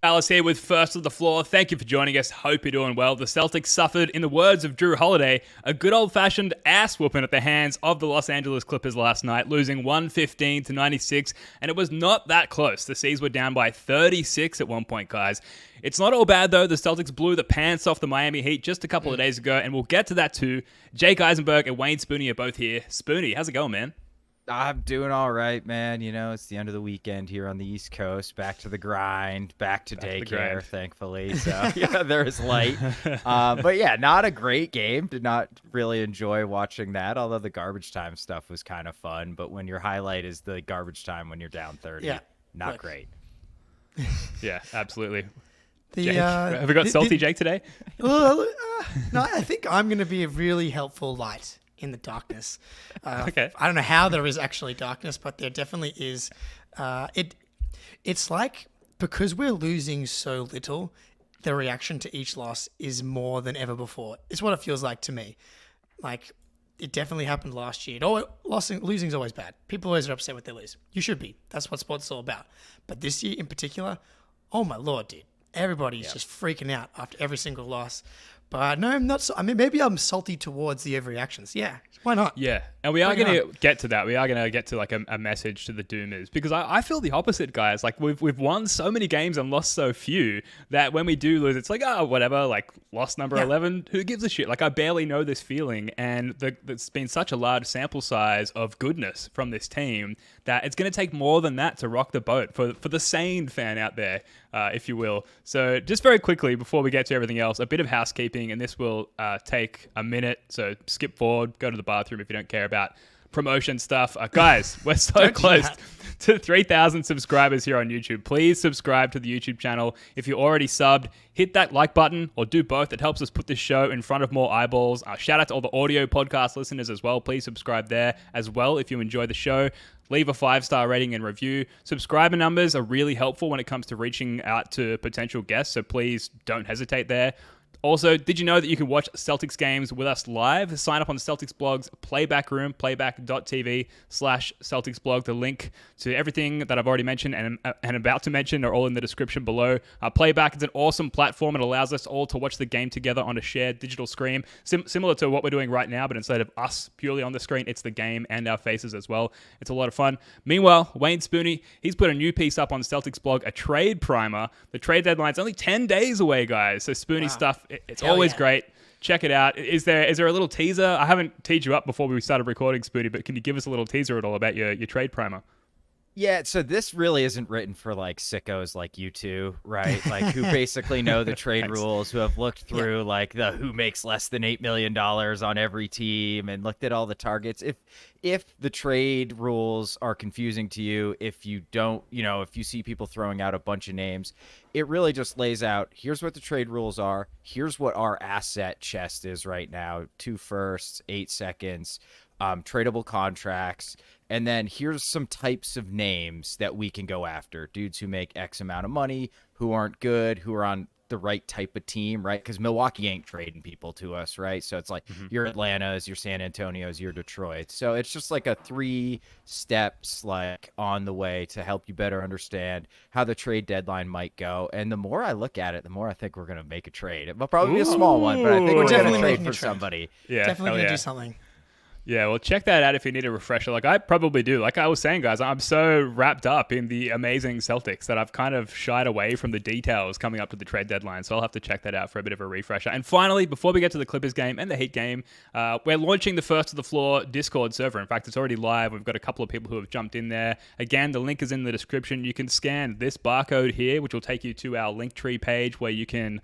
Alice here with First of the Floor. Thank you for joining us. Hope you're doing well. The Celtics suffered, in the words of Drew Holiday, a good old-fashioned ass-whooping at the hands of the Los Angeles Clippers last night, losing 115-96, and it was not that close. The C's were down by 36 at one point, guys. It's not all bad, though. The Celtics blew the pants off the Miami Heat just a couple of days ago, and we'll get to that too. Jake Eisenberg and Wayne Spooney are both here. Spooney, how's it going, man? I'm doing all right, man. You know, it's the end of the weekend here on the East Coast. Back to the grind, back to daycare, thankfully. So, yeah, there's light. But, yeah, not a great game. Did not really enjoy watching that, although the garbage time stuff was kind of fun. But when your highlight is the garbage time when you're down 30, not great. Yeah, absolutely. Jake, have we got salty Jake today? No, I think I'm going to be a really helpful light in the darkness. Okay. I don't know how there is actually darkness, but there definitely is. It's like, because we're losing so little, the reaction to each loss is more than ever before. It's what it feels like to me. Like, it definitely happened last year. Losing is always bad. People always are upset when they lose. You should be. That's what sports is all about. But this year in particular, oh my Lord, dude. Everybody's just freaking out after every single loss. But no, I'm not. I mean, maybe I'm salty towards the overreactions. Yeah, why not? Yeah, and we are going to get to that. We are going to get to like a message to the Doomers, because I feel the opposite, guys. Like we've won so many games and lost so few that when we do lose, it's like, oh, whatever. Like loss number 11, who gives a shit? Like I barely know this feeling, and there's been such a large sample size of goodness from this team that it's going to take more than that to rock the boat for the sane fan out there, if you will. So just very quickly before we get to everything else, a bit of housekeeping, and this will take a minute. So skip forward, go to the bathroom if you don't care about promotion stuff. Guys, we're so close to 3,000 subscribers here on YouTube. Please subscribe to the YouTube channel. If you're already subbed, hit that like button or do both. It helps us put this show in front of more eyeballs. Shout out to all the audio podcast listeners as well. Please subscribe there as well if you enjoy the show. Leave a 5-star rating and review. Subscriber numbers are really helpful when it comes to reaching out to potential guests, so please don't hesitate there. Also, did you know that you can watch Celtics games with us live? Sign up on the Celtics blog's Playback Room, playback.tv/Celtics blog. The link to everything that I've already mentioned and about to mention are all in the description below. Playback is an awesome platform. It allows us all to watch the game together on a shared digital screen, similar to what we're doing right now, but instead of us purely on the screen, it's the game and our faces as well. It's a lot of fun. Meanwhile, Wayne Spooney, he's put a new piece up on Celtics blog, a trade primer. The trade deadline's only 10 days away, guys. So Spooney stuff, it's always great. Check it out. Is there a little teaser? I haven't teed you up before we started recording, Spooney, but can you give us a little teaser at all about your trade primer? Yeah, so this really isn't written for like sickos like you two, right? Like who basically know the trade rules, who have looked through like the who makes less than $8 million on every team and looked at all the targets. If the trade rules are confusing to you, if you don't, if you see people throwing out a bunch of names, it really just lays out, here's what the trade rules are. Here's what our asset chest is right now. 2 firsts, 8 seconds, tradable contracts. And then here's some types of names that we can go after. Dudes who make X amount of money, who aren't good, who are on the right type of team, right? Because Milwaukee ain't trading people to us, right? So it's like your Atlanta's, your San Antonio's, your Detroit. So it's just like a 3 steps like on the way to help you better understand how the trade deadline might go. And the more I look at it, the more I think we're going to make a trade. It will probably be a small one, but I think we're going to trade for somebody. Yeah, definitely going to do something. Yeah, well, check that out if you need a refresher. Like I probably do. Like I was saying, guys, I'm so wrapped up in the amazing Celtics that I've kind of shied away from the details coming up to the trade deadline. So I'll have to check that out for a bit of a refresher. And finally, before we get to the Clippers game and the Heat game, we're launching the First of the Floor Discord server. In fact, it's already live. We've got a couple of people who have jumped in there. Again, the link is in the description. You can scan this barcode here, which will take you to our Linktree page where you can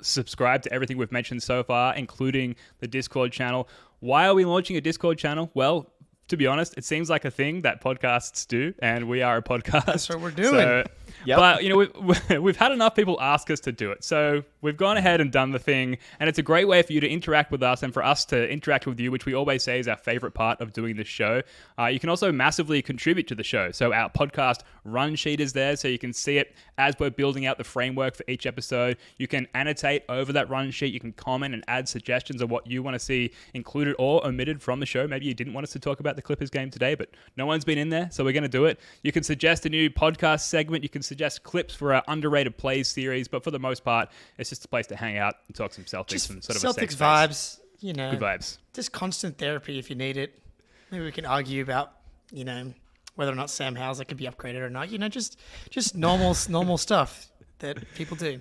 subscribe to everything we've mentioned so far, including the Discord channel. Why are we launching a Discord channel? Well, to be honest, it seems like a thing that podcasts do, and we are a podcast. That's what we're doing. But, we've had enough people ask us to do it. So we've gone ahead and done the thing, and it's a great way for you to interact with us and for us to interact with you, which we always say is our favorite part of doing this show. You can also massively contribute to the show. So our podcast run sheet is there, so you can see it as we're building out the framework for each episode. You can annotate over that run sheet. You can comment and add suggestions of what you want to see included or omitted from the show. Maybe you didn't want us to talk about the Clippers game today, but no one's been in there, so we're going to do it. You can suggest a new podcast segment. You can suggest suggest clips for our underrated plays series, but for the most part, it's just a place to hang out and talk some Celtics Just and sort of Celtics a safe space. vibes, Good vibes. just constant therapy if you need it. Maybe we can argue about, whether or not Sam Hauser could be upgraded or not. Just normal stuff that people do.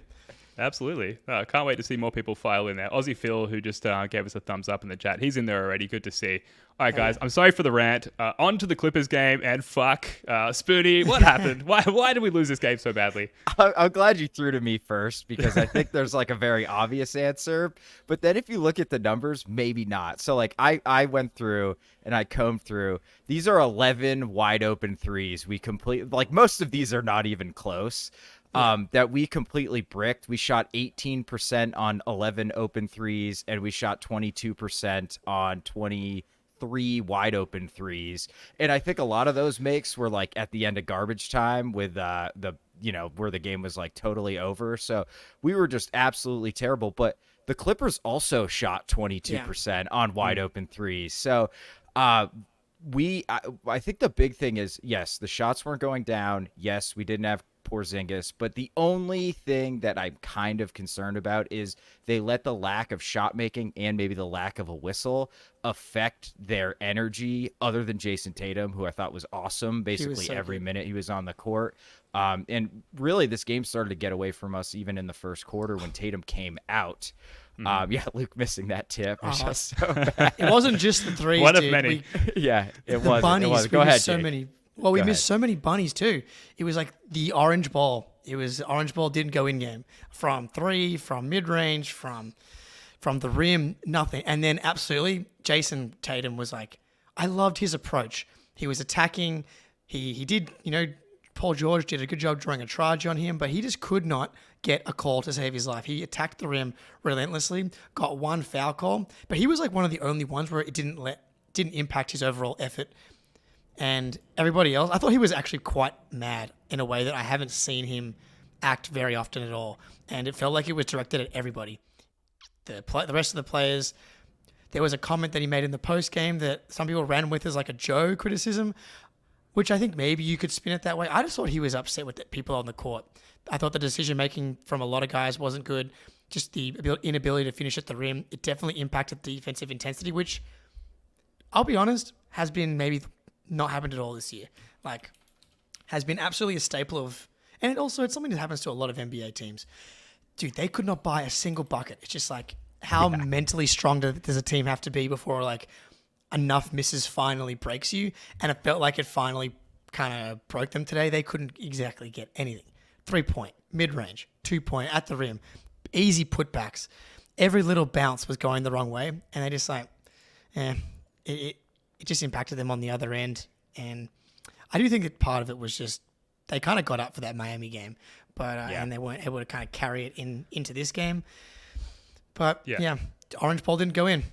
Absolutely. Can't wait to see more people file in there. Aussie Phil, who just gave us a thumbs up in the chat, he's in there already. Good to see. All right, guys, I'm sorry for the rant. On to the Clippers game, and fuck, Spoonie, what happened? Why did we lose this game so badly? I'm glad you threw to me first, because I think there's like a very obvious answer. But then if you look at the numbers, maybe not. So like I went through and I combed through. These are 11 wide open threes. We like most of these are not even close. That we completely bricked. We shot 18% on 11 open threes, and we shot 22% on 23 wide open threes. And I think a lot of those makes were like at the end of garbage time with where the game was like totally over. So we were just absolutely terrible. But the Clippers also shot 22% on wide open threes. So I think the big thing is, yes, the shots weren't going down. Yes, we didn't have Porzingis, but the only thing that I'm kind of concerned about is they let the lack of shot making and maybe the lack of a whistle affect their energy, other than Jason Tatum, who I thought was awesome basically every minute he was on the court. And really this game started to get away from us even in the first quarter when Tatum came out. Luke missing that tip. It's just so bad. It wasn't just the threes. One of dude. many. It was. Go ahead, Jake. We missed so many bunnies too. It was like the orange ball. Orange ball didn't go in game. From three, from mid-range, from the rim, nothing. And then absolutely, Jason Tatum was like, I loved his approach. He was attacking. He did, Paul George did a good job drawing a charge on him, but he just could not get a call to save his life. He attacked the rim relentlessly, got one foul call, but he was like one of the only ones where it didn't impact his overall effort. And everybody else, I thought he was actually quite mad in a way that I haven't seen him act very often at all. And it felt like it was directed at everybody. The rest of the players, there was a comment that he made in the post game that some people ran with as like a Joe criticism, which I think maybe you could spin it that way. I just thought he was upset with the people on the court. I thought the decision making from a lot of guys wasn't good. Just the inability to finish at the rim. It definitely impacted defensive intensity, which I'll be honest, has been maybe not happened at all this year. Like, has been absolutely a staple of, and it's something that happens to a lot of NBA teams. Dude, they could not buy a single bucket. It's just like, how mentally strong does a team have to be before like enough misses finally breaks you? And it felt like it finally kind of broke them today. They couldn't exactly get anything. 3-point, mid-range, 2-point, at the rim, easy putbacks. Every little bounce was going the wrong way, and they just like, it just impacted them on the other end. And I do think that part of it was just they kind of got up for that Miami game, but and they weren't able to kind of carry it into this game. But Orange Ball didn't go in.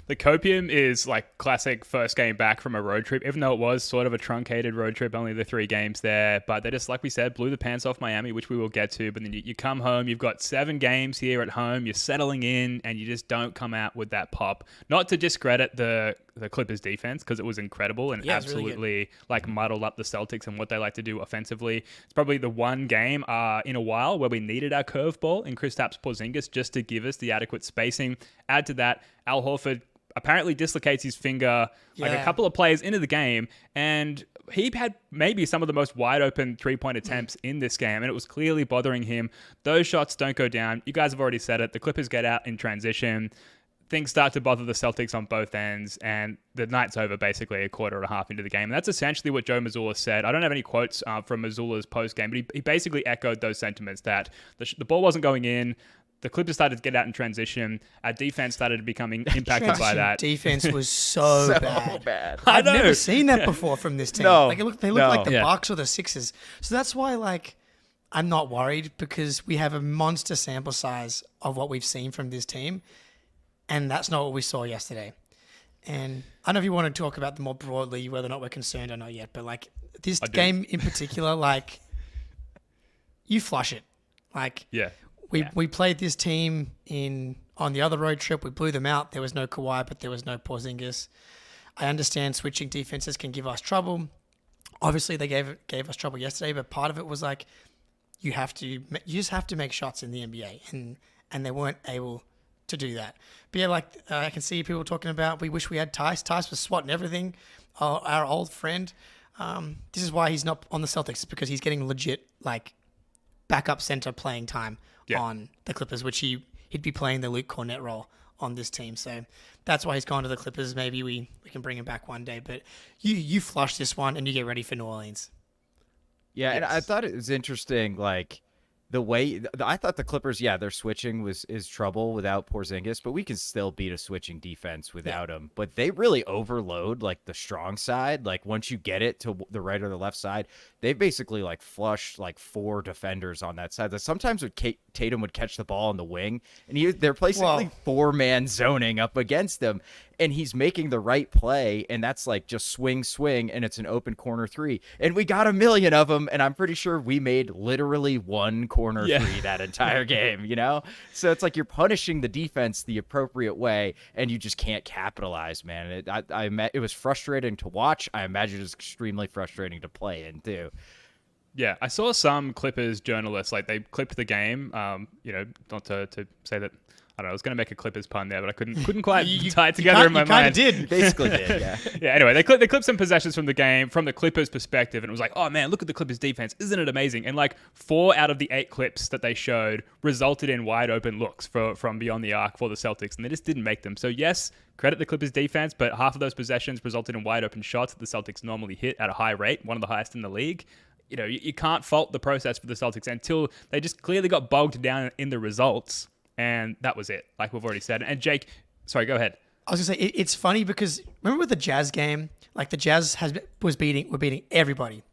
The Copium is like classic first game back from a road trip, even though it was sort of a truncated road trip, only the 3 games there. But they just, like we said, blew the pants off Miami, which we will get to. But then you come home, you've got 7 games here at home, you're settling in, and you just don't come out with that pop. Not to discredit the Clippers defense, because it was incredible and absolutely really like muddled up the Celtics and what they like to do offensively. It's probably the one game in a while where we needed our curveball in Kristaps Porzingis just to give us the adequate spacing. Add to that, Al Horford apparently dislocates his finger like a couple of plays into the game, and he had maybe some of the most wide open 3-point attempts in this game, and it was clearly bothering him. Those shots don't go down. You guys have already said it. The Clippers get out in transition. Things start to bother the Celtics on both ends, and the night's over basically a quarter and a half into the game. And that's essentially what Joe Mazzulla said. I don't have any quotes from Mazzulla's post-game, but he basically echoed those sentiments that the ball wasn't going in. The Clippers started to get out in transition. Our defense started becoming impacted by that. Defense was so bad. I've never seen that before from this team. No, like they look like the Bucks or the Sixers. So that's why, like, I'm not worried, because we have a monster sample size of what we've seen from this team, and that's not what we saw yesterday. And I don't know if you want to talk about them more broadly, whether or not we're concerned or not yet, but like this game in particular, like, you flush it. Like, We played this team on the other road trip. We blew them out. There was no Kawhi, but there was no Porzingis. I understand switching defenses can give us trouble. Obviously, they gave us trouble yesterday, but part of it was like you just have to make shots in the NBA, and they weren't able to do that. But yeah, like I can see people talking about we wish we had Tice. Tice was swatting everything. Our old friend. This is why he's not on the Celtics, because he's getting legit like backup center playing time on the Clippers, which he'd be playing the Luke Cornett role on this team. So that's why he's gone to the Clippers. Maybe we can bring him back one day. But you flush this one and you get ready for New Orleans. Yeah, and I thought it was interesting, like the way I thought the Clippers, their switching is trouble without Porzingis, but we can still beat a switching defense without him. But they really overload like the strong side. Like once you get it to the right or the left side, they basically like flush like 4 defenders on that side. That sometimes Tatum would catch the ball on the wing, and they're basically 4-man zoning up against him, and he's making the right play, and that's like just swing, and it's an open corner 3, and we got a million of them, and I'm pretty sure we made literally 1 corner 3 that entire game, you know? So it's like you're punishing the defense the appropriate way, and you just can't capitalize, man. It was frustrating to watch. I imagine it was extremely frustrating to play in too. Yeah, I saw some Clippers journalists, like they clipped the game, not to say that, I don't know, I was going to make a Clippers pun there, but I couldn't quite tie it together in my mind. You kind of did. Basically did, yeah. Yeah, anyway, they clipped some possessions from the game from the Clippers' perspective, and it was like, oh man, look at the Clippers' defense. Isn't it amazing? And like 4 out of the 8 clips that they showed resulted in wide open looks from beyond the arc for the Celtics, and they just didn't make them. So yes, credit the Clippers' defense, but half of those possessions resulted in wide open shots that the Celtics normally hit at a high rate, one of the highest in the league. You know, you can't fault the process for the Celtics until they just clearly got bogged down in the results. And that was it, like we've already said. And Jake, sorry, go ahead. I was going to say, it's funny because remember with the Jazz game, like the Jazz were beating everybody.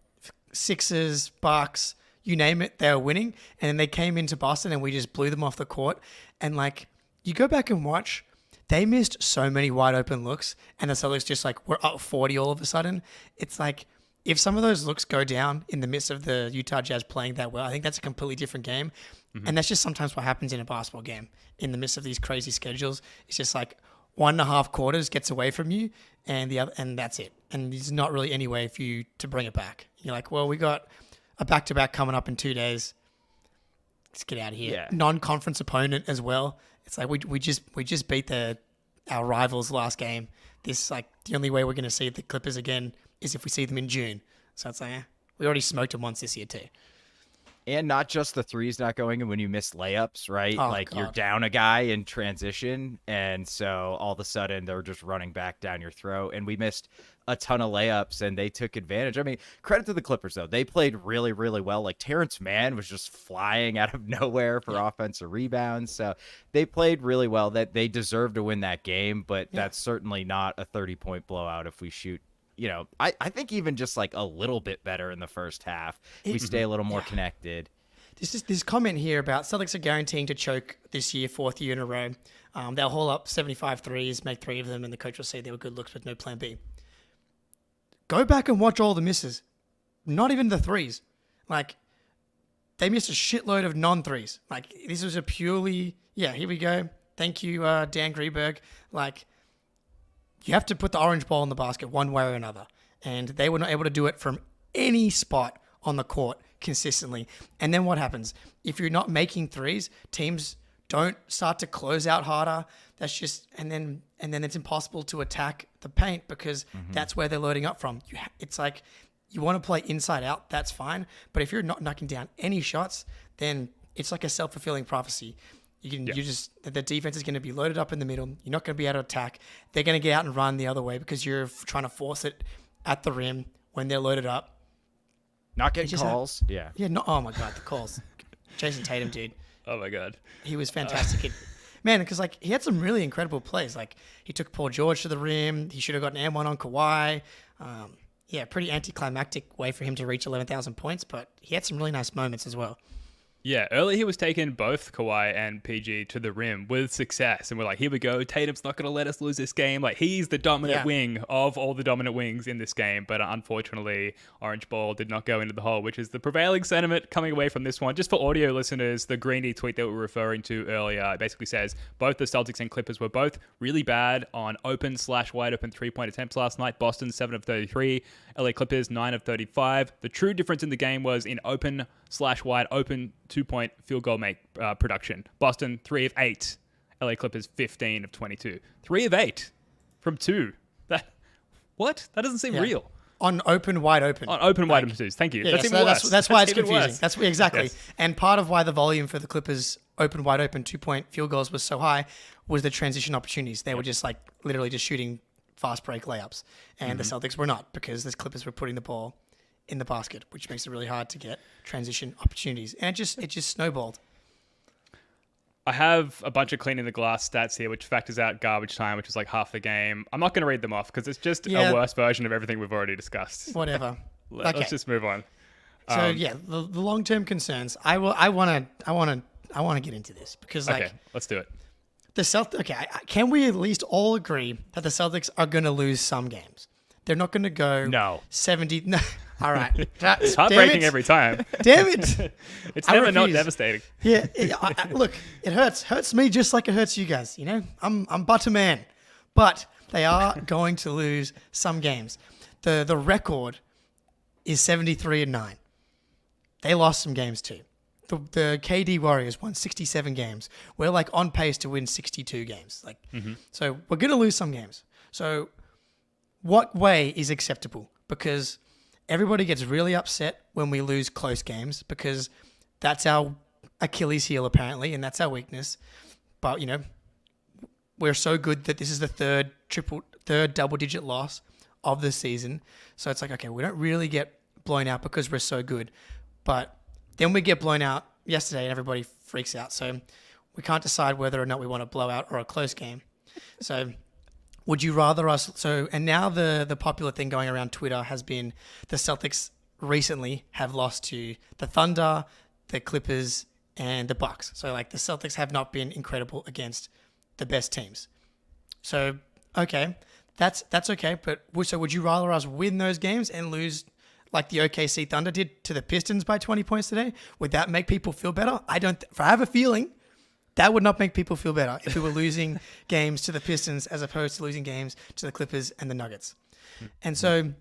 Sixers, Bucks, you name it, they were winning. And then they came into Boston and we just blew them off the court. And like, you go back and watch, they missed so many wide open looks. And the Celtics just like, were up 40 all of a sudden. It's like, if some of those looks go down in the midst of the Utah Jazz playing that well, I think that's a completely different game. Mm-hmm. And that's just sometimes what happens in a basketball game. In the midst of these crazy schedules, it's just like 1.5 quarters gets away from you, and that's it. And there's not really any way for you to bring it back. You're like, well, we got a back-to-back coming up in 2 days. Let's get out of here. Yeah. Non-conference opponent as well. It's like we just beat our rivals last game. This like the only way we're going to see the Clippers again is if we see them in June. So it's like, we already smoked them once this year too. And not just the threes not going in when you miss layups, right? Oh, like God. You're down a guy in transition, and so all of a sudden they're just running back down your throat. And we missed a ton of layups, and they took advantage. I mean, credit to the Clippers, though. They played really, really well. Like Terrence Mann was just flying out of nowhere for offensive rebounds. So they played really well. That they deserve to win that game, but that's certainly not a 30-point blowout if we shoot. You know, I think even just like a little bit better in the first half, we stay a little more connected. This comment here about Celtics are guaranteeing to choke this year, 4th year in a row. They'll haul up 75 threes, make 3 of them, and the coach will say they were good looks, but no plan B. Go back and watch all the misses. Not even the threes. Like, they missed a shitload of non-threes. Like, this was a purely, here we go. Thank you, Dan Greenberg. Like, you have to put the orange ball in the basket one way or another. And they were not able to do it from any spot on the court consistently. And then what happens? If you're not making threes, teams don't start to close out harder. That's just, and then it's impossible to attack the paint because that's where they're loading up from. It's like, you want to play inside out, that's fine. But if you're not knocking down any shots, then it's like a self-fulfilling prophecy. The defense is going to be loaded up in the middle. You're not going to be able to attack. They're going to get out and run the other way because you're trying to force it at the rim when they're loaded up. Not getting calls. Oh my God, the calls. Jason Tatum, dude. Oh my God. He was fantastic. Man, because like he had some really incredible plays. Like he took Paul George to the rim. He should have gotten M1 on Kawhi. Pretty anticlimactic way for him to reach 11,000 points, but he had some really nice moments as well. Yeah, earlier he was taking both Kawhi and PG to the rim with success. And we're like, here we go. Tatum's not going to let us lose this game. Like, he's the dominant wing of all the dominant wings in this game. But unfortunately, Orange Ball did not go into the hole, which is the prevailing sentiment coming away from this one. Just for audio listeners, the Greeny tweet that we were referring to earlier basically says both the Celtics and Clippers were both really bad on open/wide open three-point attempts last night. Boston, 7 of 33. LA Clippers, 9 of 35. The true difference in the game was in open/wide open 2-point field goal make production. Boston, 3 of 8. LA Clippers, 15 of 22. 3 of 8 from 2. What? That doesn't seem real. On open, wide open. On open, wide open twos. Thank you. Yeah, that's even worse. That's why it's even confusing. worse. That's exactly. Yes. And part of why the volume for the Clippers open, wide open 2-point field goals was so high was the transition opportunities. They were just like literally just shooting fast break layups. And the Celtics were not, because the Clippers were putting the ball in the basket, which makes it really hard to get transition opportunities. And it just snowballed. I have a bunch of cleaning the glass stats here, which factors out garbage time, which is like half the game. I'm not going to read them off because it's just a worse version of everything we've already discussed. Whatever. Let's just move on. So the long-term concerns. I want to get into this because Okay, let's do it. the Celtics. Okay, can we at least all agree that the Celtics are going to lose some games? They're not going to go 70. No. All right. It's heartbreaking every time. Damn it. It's never not devastating. Yeah. Look, it hurts. Hurts me just like it hurts you guys. You know, I'm butter man. But they are going to lose some games. The record is 73-9. They lost some games too. The KD Warriors won 67 games. We're like on pace to win 62 games. So we're going to lose some games. So what way is acceptable? Because everybody gets really upset when we lose close games because that's our Achilles heel apparently, and that's our weakness. But, you know, we're so good that this is the third double-digit loss of the season. So it's like, okay, we don't really get blown out because we're so good. But then we get blown out yesterday and everybody freaks out. So we can't decide whether or not we want a blowout or a close game. So would you rather us... So, and now the popular thing going around Twitter has been the Celtics recently have lost to the Thunder, the Clippers, and the Bucks. So, like, the Celtics have not been incredible against the best teams. So, okay, that's okay. But so would you rather us win those games and lose like the OKC Thunder did to the Pistons by 20 points today? Would that make people feel better? I have a feeling that would not make people feel better if we were losing games to the Pistons as opposed to losing games to the Clippers and the Nuggets. And so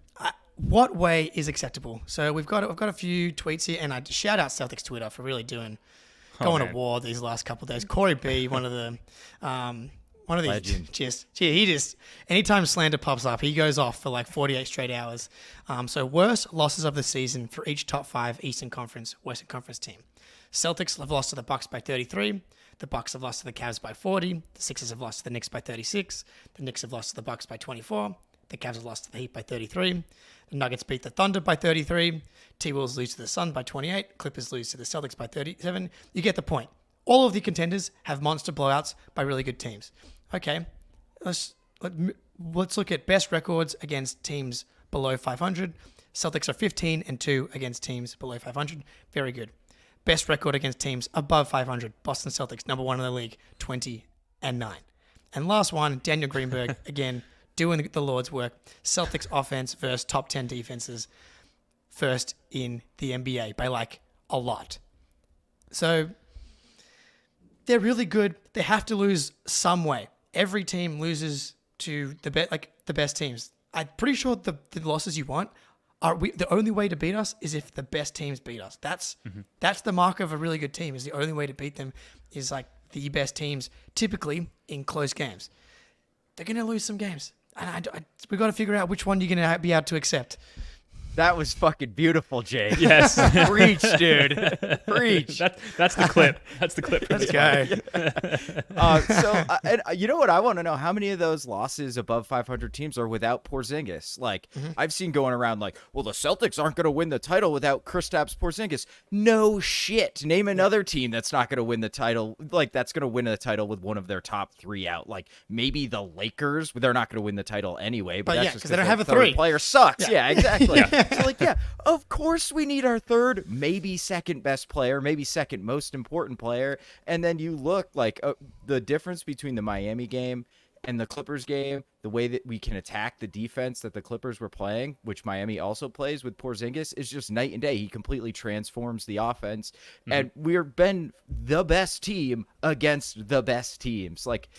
what way is acceptable? So we've got a few tweets here, and I shout out Celtics Twitter for really going to war these last couple of days. Corey B, one of these Legend. he just anytime slander pops up, he goes off for like 48 straight hours. So worst losses of the season for each top 5 Eastern Conference, Western Conference team. Celtics have lost to the Bucks by 33. The Bucks have lost to the Cavs by 40. The Sixers have lost to the Knicks by 36. The Knicks have lost to the Bucks by 24. The Cavs have lost to the Heat by 33. The Nuggets beat the Thunder by 33. T-Wolves lose to the Sun by 28. Clippers lose to the Celtics by 37. You get the point. All of the contenders have monster blowouts by really good teams. Okay, let's look at best records against teams below 500. Celtics are 15-2 against teams below 500. Very good. Best record against teams above 500. Boston Celtics, number 1 in the league, 20-9. And last one, Daniel Greenberg, again, doing the Lord's work. Celtics offense versus top 10 defenses, first in the NBA by like a lot. So they're really good. They have to lose some way. Every team loses to the best teams. I'm pretty sure the losses you want the only way to beat us is if the best teams beat us. That's the mark of a really good team. Is the only way to beat them is like the best teams, typically in close games. They're going to lose some games, and we got to figure out which one you're going to be able to accept. That was fucking beautiful, Jay. Yes. Preach, dude. Preach. That's the clip. That's the clip. Let's go. And you know what I want to know? How many of those losses above 500 teams are without Porzingis? Like, I've seen going around like, well, the Celtics aren't going to win the title without Kristaps Porzingis. No shit. Name another team that's not going to win the title. Like, that's going to win the title with one of their top 3 out. Like, maybe the Lakers. They're not going to win the title anyway. But that's just because they don't have a third 3. player sucks. Yeah, exactly. So, like, yeah, of course we need our third, maybe second best player, maybe second most important player. And then you look like the difference between the Miami game and the Clippers game, the way that we can attack the defense that the Clippers were playing, which Miami also plays with Porzingis, is just night and day. He completely transforms the offense. And we've been the best team against the best teams. Like,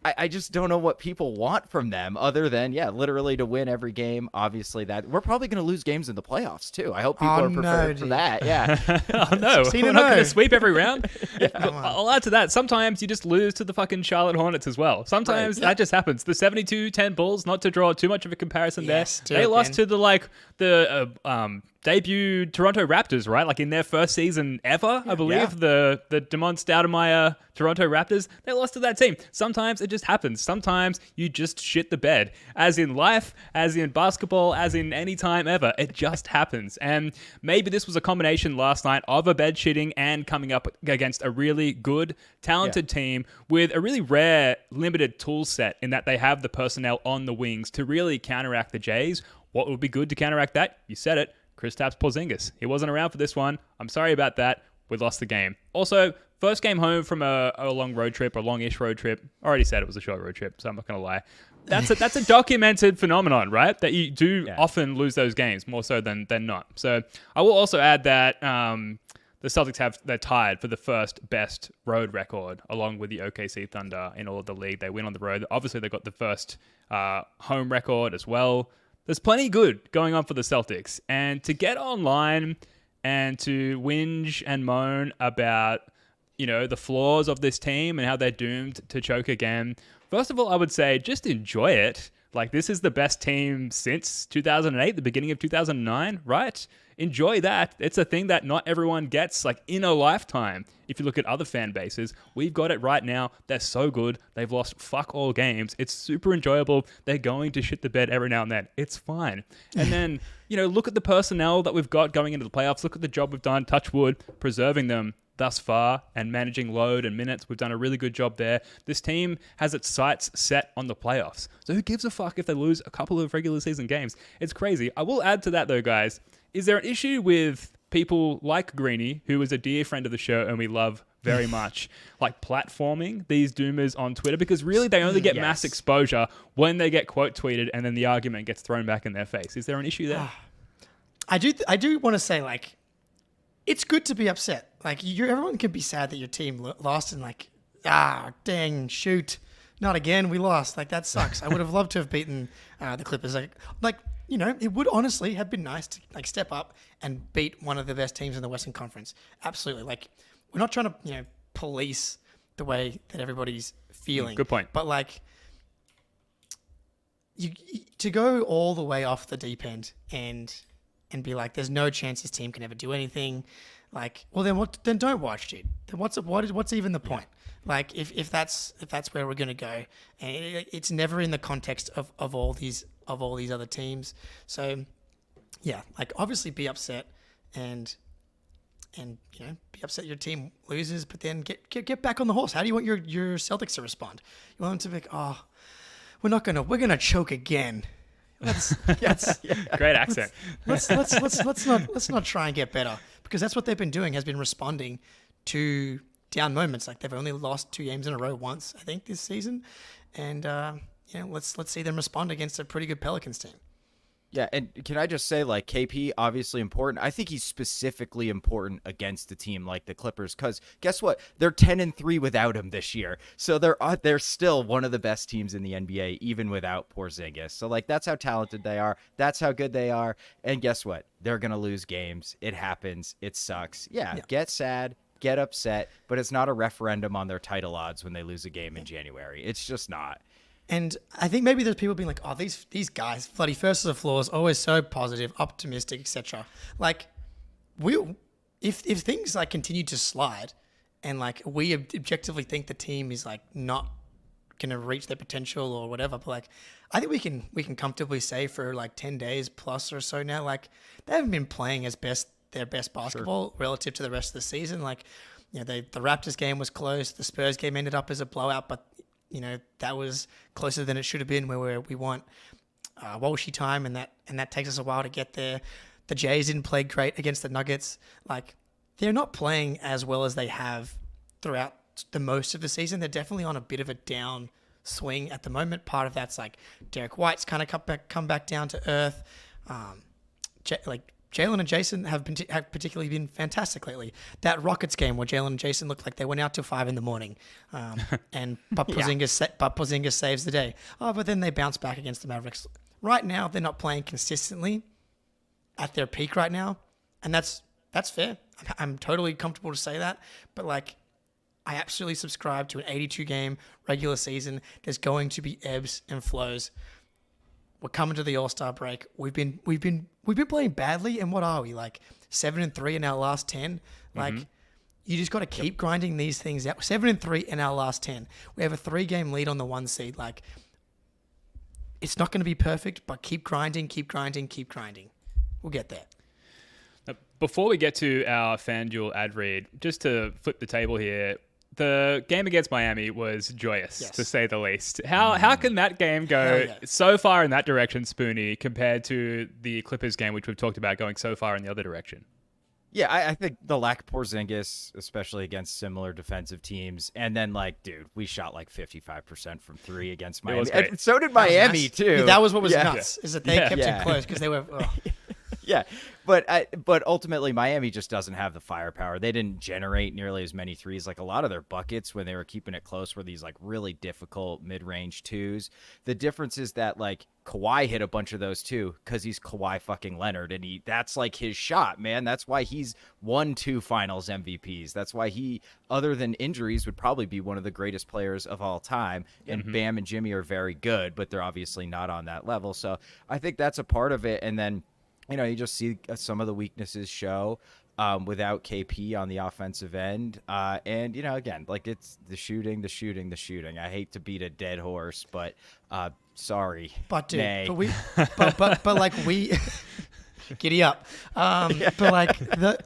I just don't know what people want from them other than, literally to win every game. Obviously, that we're probably going to lose games in the playoffs, too. I hope people are prepared for that. Yeah. Oh, no. We're not going to sweep every round. I'll add to that. Sometimes you just lose to the fucking Charlotte Hornets as well. Sometimes that just happens. The 72-10 Bulls, not to draw too much of a comparison there. They lost to the debut Toronto Raptors, right? Like in their first season ever, I believe. The Demond Stoudemire Toronto Raptors, they lost to that team. Sometimes it just happens. Sometimes you just shit the bed. As in life, as in basketball, as in any time ever. It just happens. And maybe this was a combination last night of a bed shitting and coming up against a really good, talented team with a really rare, limited tool set in that they have the personnel on the wings to really counteract the Jays. What would be good to counteract that? You said it. Kristaps Porzingis. He wasn't around for this one. I'm sorry about that. We lost the game. Also, first game home from a long road trip, a long-ish road trip. I already said it was a short road trip, so I'm not going to lie. That's a documented phenomenon, right? That you do often lose those games, more so than not. So I will also add that the Celtics they're tied for the first best road record, along with the OKC Thunder in all of the league. They win on the road. Obviously, they got the first home record as well. There's plenty good going on for the Celtics. And to get online and to whinge and moan about, the flaws of this team and how they're doomed to choke again, first of all, I would say just enjoy it. Like, this is the best team since 2008, the beginning of 2009, right? Enjoy that. It's a thing that not everyone gets, like, in a lifetime. If you look at other fan bases, we've got it right now. They're so good. They've lost fuck all games. It's super enjoyable. They're going to shit the bed every now and then. It's fine. And then, look at the personnel that we've got going into the playoffs. Look at the job we've done, touch wood, preserving them thus far and managing load and minutes. We've done a really good job there. This team has its sights set on the playoffs. So who gives a fuck if they lose a couple of regular season games? It's crazy. I will add to that, though, guys. Is there an issue with people like Greeny, who is a dear friend of the show and we love very much, like platforming these doomers on Twitter? Because really they only get mass exposure when they get quote tweeted and then the argument gets thrown back in their face. Is there an issue there? I do want to say, like, it's good to be upset. Like, everyone can be sad that your team lost and like, dang, shoot, not again, we lost. Like, that sucks. I would have loved to have beaten the Clippers. Like, it would honestly have been nice to like step up and beat one of the best teams in the Western Conference. Absolutely. Like, we're not trying to, police the way that everybody's feeling. Good point. But like, to go all the way off the deep end and be like, there's no chance this team can ever do anything. Like, well, then what? Then don't watch, dude. Then what's even the point? Like, if that's where we're gonna go, and it's never in the context of all these other teams. So, yeah, like, obviously be upset and be upset your team loses, but then get back on the horse. How do you want your Celtics to respond? You want them to be like, we're gonna choke again. That's Great accent. Let's not try and get better, because that's what they've been doing, has been responding to down moments. Like, they've only lost 2 games in a row once, I think, this season, and let's see them respond against a pretty good Pelicans team. Yeah, and can I just say, like, KP, obviously important. I think he's specifically important against a team like the Clippers, because guess what? They're 10-3 without him this year. So they're still one of the best teams in the NBA, even without Porzingis. So, like, that's how talented they are. That's how good they are. And guess what? They're going to lose games. It happens. It sucks. Yeah, get sad, get upset, but it's not a referendum on their title odds when they lose a game in January. It's just not. And I think maybe there's people being like, these guys, bloody first of the floors, always so positive, optimistic, etc. Like, if things like continue to slide, and like we objectively think the team is like not gonna reach their potential or whatever, but like, I think we can comfortably say for like 10 days plus or so now, like, they haven't been playing their best basketball relative to the rest of the season. Like, the Raptors game was close, the Spurs game ended up as a blowout, but that was closer than it should have been, where we want Walshy time, and that takes us a while to get there. The Jays didn't play great against the Nuggets. Like, they're not playing as well as they have throughout the most of the season. They're definitely on a bit of a down swing at the moment. Part of that's like Derek White's kind of come back down to earth. Jalen and Jason have particularly been fantastic lately. That Rockets game where Jalen and Jason looked like they went out till 5 a.m, but Porzingis saves the day. But then they bounce back against the Mavericks. Right now, they're not playing consistently at their peak right now, and that's fair. I'm totally comfortable to say that, but like, I absolutely subscribe to an 82-game regular season. There's going to be ebbs and flows. We're coming to the All-Star break. We've been playing badly, and what are we, like 7-3 in our last 10? Like, you just got to keep grinding these things out. 7-3 in our last 10. We have a 3-game lead on the 1 seed. Like, it's not going to be perfect, but keep grinding, keep grinding, keep grinding. We'll get there. Before we get to our FanDuel ad read, just to flip the table here, the game against Miami was joyous, to say the least. How can that game go so far in that direction, Spoonie, compared to the Clippers game, which we've talked about going so far in the other direction? Yeah, I think the lack of Porzingis, especially against similar defensive teams, and then dude, we shot 55% from 3 against Miami. And so did Miami too. Yeah, that was what was nuts, is that they kept it close because they were. Yeah, but ultimately Miami just doesn't have the firepower. They didn't generate nearly as many threes. Like, a lot of their buckets when they were keeping it close were these really difficult mid-range twos. The difference is that Kawhi hit a bunch of those too, because he's Kawhi fucking Leonard, and that's his shot, man. That's why he's won 2 Finals MVPs. That's why he, other than injuries, would probably be one of the greatest players of all time. And Bam and Jimmy are very good, but they're obviously not on that level. So I think that's a part of it. And then, you just see some of the weaknesses show without KP on the offensive end. And, again, it's the shooting. I hate to beat a dead horse, but sorry. But, dude, we giddy up. But,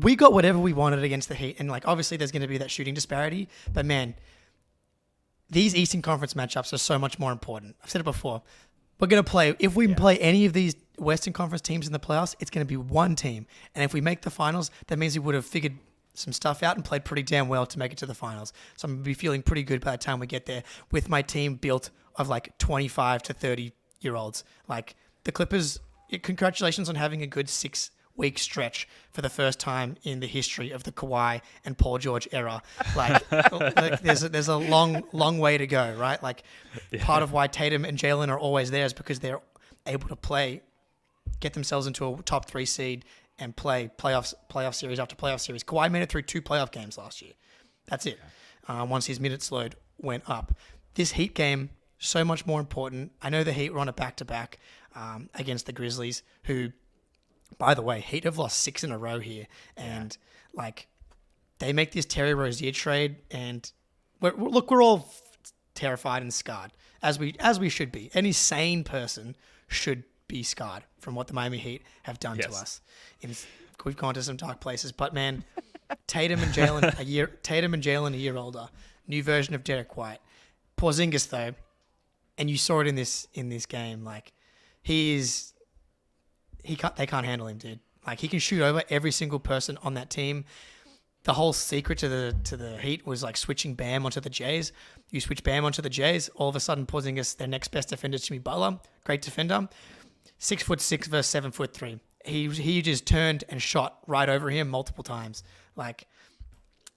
we got whatever we wanted against the Heat. And, obviously there's going to be that shooting disparity. But, man, these Eastern Conference matchups are so much more important. I've said it before. We're going to play, if we play any of these Western Conference teams in the playoffs, it's going to be one team. And if we make the finals, that means we would have figured some stuff out and played pretty damn well to make it to the finals. So I'm going to be feeling pretty good by the time we get there with my team built of 25 to 30-year-olds. The Clippers, congratulations on having a good 6-week stretch for the first time in the history of the Kawhi and Paul George era. There's a long way to go, right? Part of why Tatum and Jalen are always there is because they're able to get themselves into a top 3 seed and play playoff series after playoff series. Kawhi made it through 2 playoff games last year. That's it. Once his minutes load went up. This Heat game, so much more important. I know the Heat were on a back-to-back against the Grizzlies, who, by the way, Heat have lost 6 in a row here. And, they make this Terry Rozier trade, and we're all terrified and scarred, as we should be. Any sane person should be scarred from what the Miami Heat have done to us. We've gone to some dark places, but man, Tatum and Jalen a year older, new version of Derek White. Porzingis though, and you saw it in this game, they can't handle him, dude. He can shoot over every single person on that team. The whole secret to the Heat was switching Bam onto the Jays. You switch Bam onto the Jays, all of a sudden Porzingis, their next best defender is Jimmy Butler, great defender, 6'6" versus 7'3". He just turned and shot right over him multiple times.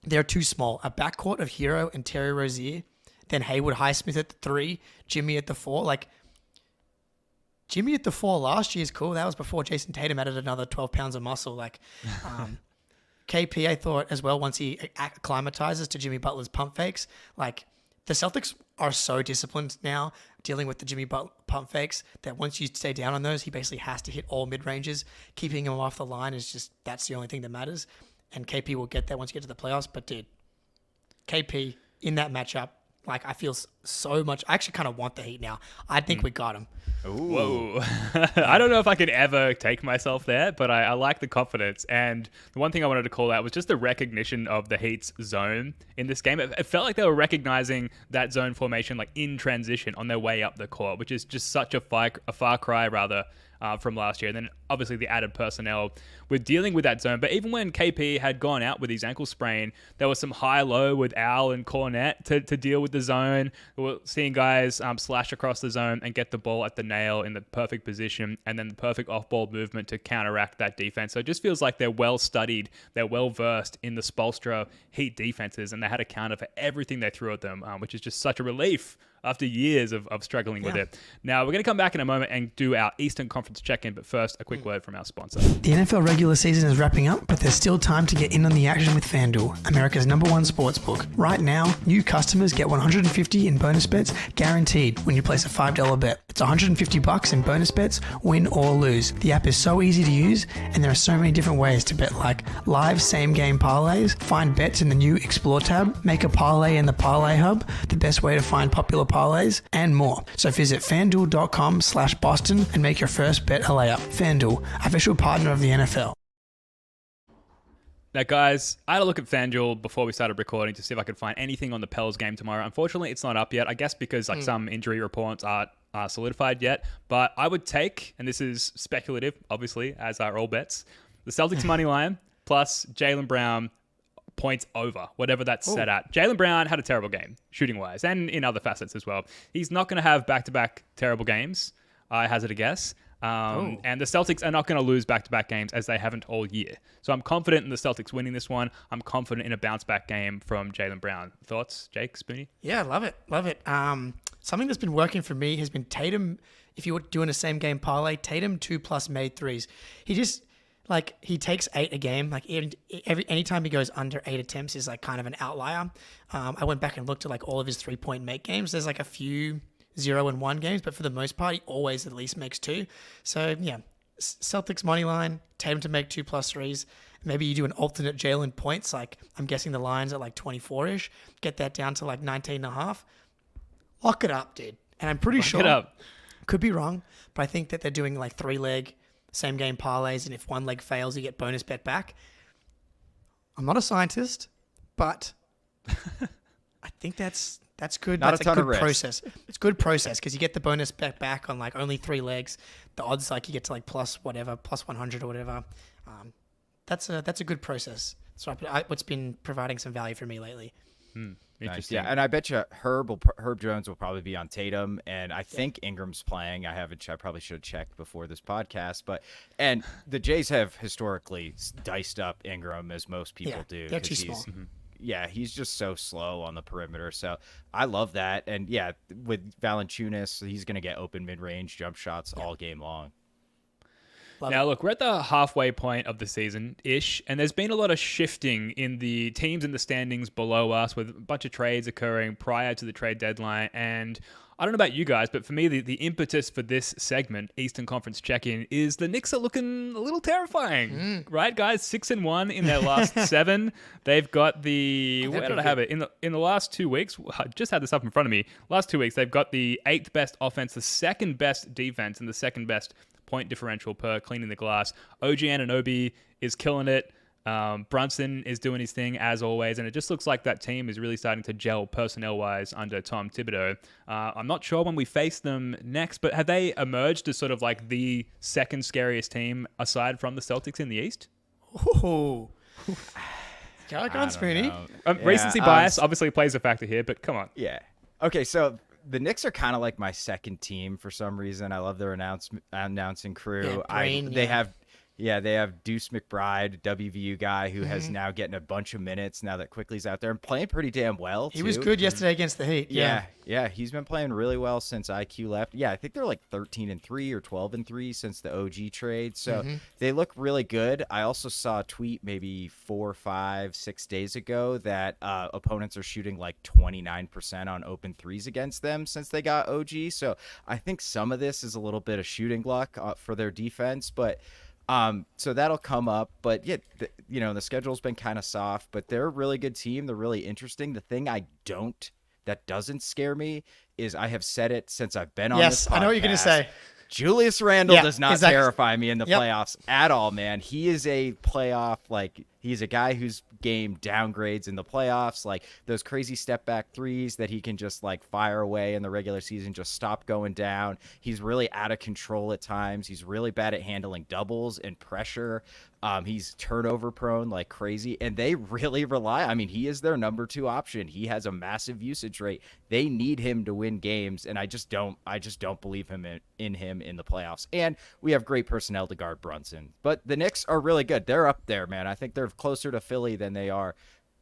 They're too small. A backcourt of Hero and Terry Rozier, then Hayward Highsmith at the 3, Jimmy at the 4. Jimmy at the 4 last year is cool. That was before Jason Tatum added another 12 pounds of muscle. KP, I thought as well, once he acclimatizes to Jimmy Butler's pump fakes, the Celtics are so disciplined now dealing with the Jimmy Butler pump fakes that once you stay down on those, he basically has to hit all mid-ranges. Keeping him off the line that's the only thing that matters. And KP will get there once you get to the playoffs. But dude, KP in that matchup, I feel so much. I actually kind of want the Heat now. I think we got them. Whoa. I don't know if I could ever take myself there, but I like the confidence. And the one thing I wanted to call out was just the recognition of the Heat's zone in this game. It felt like they were recognizing that zone formation like in transition on their way up the court, which is just such a far cry rather from last year. And then obviously the added personnel with dealing with that zone. But even when KP had gone out with his ankle sprain, there was some high-low with Al and Cornette to deal with the zone. We were seeing guys slash across the zone and get the ball at the nail in the perfect position, and then the perfect off-ball movement to counteract that defense. So it just feels like they're well-studied, they're well-versed in the Spoelstra Heat defenses, and they had a counter for everything they threw at them, which is just such a relief after years of struggling with it. Now, we're going to come back in a moment and do our Eastern Conference check-in, but first, a quick word from our sponsor. The NFL regular season is wrapping up, but there's still time to get in on the action with FanDuel, America's #1 sportsbook. Right now, new customers get $150 in bonus bets guaranteed when you place a $5 bet. It's $150 in bonus bets, win or lose. The app is so easy to use, and there are so many different ways to bet, like live same-game parlays, find bets in the new Explore tab, make a parlay in the Parlay Hub, the best way to find popular parlays, and more. So visit FanDuel.com/Boston and make your first bet a layup. FanDuel, official partner of the NFL. Now, guys, I had a look at FanDuel before we started recording to see if I could find anything on the Pels game tomorrow. Unfortunately, it's not up yet. I guess because some injury reports aren't solidified yet. But I would take, and this is speculative, obviously, as are all bets, the Celtics money line plus Jaylen Brown points over, whatever that's set at. Jaylen Brown had a terrible game, shooting-wise, and in other facets as well. He's not going to have back-to-back terrible games, I hazard a guess. And the Celtics are not going to lose back-to-back games as they haven't all year. So I'm confident in the Celtics winning this one. I'm confident in a bounce-back game from Jaylen Brown. Thoughts, Jake, Spoonie? Yeah, love it. Love it. Something that's been working for me has been Tatum. If you were doing a same-game parlay, Tatum 2+ made threes. He just... he takes 8 a game. Anytime he goes under 8 attempts is kind of an outlier. I went back and looked at all of his 3-point make games. There's a few 0-1 games, but for the most part, he always at least makes 2. So yeah, Celtics money line, Tatum to make 2+ threes. Maybe you do an alternate Jalen points. I'm guessing the line's at 24-ish. Get that down to 19.5. Lock it up, dude. And I'm pretty sure. Lock it up. Could be wrong, but I think that they're doing 3-leg same game parlays, and if one leg fails, you get bonus bet back. I'm not a scientist, but I think that's good. Not that's a ton good of risk. process. It's good process because you get the bonus bet back on only 3 legs. The odds you get to plus 100 or whatever. That's a good process. So what's been providing some value for me lately. Nice. Yeah, and I bet you Herb Jones will probably be on Tatum, and I think Ingram's playing. I probably should have checked before this podcast, and the Jays have historically diced up Ingram as most people do. They're too small. Yeah, he's just so slow on the perimeter. So I love that, and yeah, with Valanciunas, he's going to get open mid-range jump shots all game long. Now, look, we're at the halfway point of the season-ish, and there's been a lot of shifting in the teams in the standings below us with a bunch of trades occurring prior to the trade deadline. And I don't know about you guys, but for me, the impetus for this segment, Eastern Conference check-in, is the Knicks are looking a little terrifying. Right, guys? 6-1 in their last 7. They've got where did I have it? In the last 2 weeks, I just had this up in front of me. Last 2 weeks, they've got the 8th best offense, the 2nd best defense, and the 2nd best point differential per cleaning the glass. OG Anunoby is killing it. Brunson is doing his thing as always, and it just looks like that team is really starting to gel personnel-wise under Tom Thibodeau. I'm not sure when we face them next, but have they emerged as sort of the second scariest team aside from the Celtics in the East? Ooh. Go on, Spoonie. Recency bias obviously plays a factor here, but come on. Yeah. Okay, so the Knicks are kind of like my second team for some reason. I love their announcing crew. They have Deuce McBride, WVU guy, who has now getting a bunch of minutes now that Quickly's out there and playing pretty damn well, too. He was good yesterday against the Heat. Yeah, he's been playing really well since IQ left. Yeah, I think they're 13-3 or 12-3 since the OG trade. So they look really good. I also saw a tweet maybe 4, 5, 6 days ago that opponents are shooting 29% on open threes against them since they got OG. So I think some of this is a little bit of shooting luck for their defense, but so that'll come up, but yeah, the schedule's been kind of soft, but they're a really good team. They're really interesting. The thing that doesn't scare me is, I have said it since I've been on Yes, this podcast. I know what you're going to say. Julius Randle Yeah, does not exactly. terrify me in the playoffs at all, man. He is a playoff, like, he's a guy whose game downgrades in the playoffs, like those crazy step back threes that he can just like fire away in the regular season, just stop going down. He's really out of control at times. He's really bad at handling doubles and pressure. He's turnover prone like crazy, and they really rely. I mean, he is their number 2 option. He has a massive usage rate. They need him to win games, and I just don't believe him in him in the playoffs. And we have great personnel to guard Brunson, but the Knicks are really good. They're up there, man. I think they're closer to Philly than they are.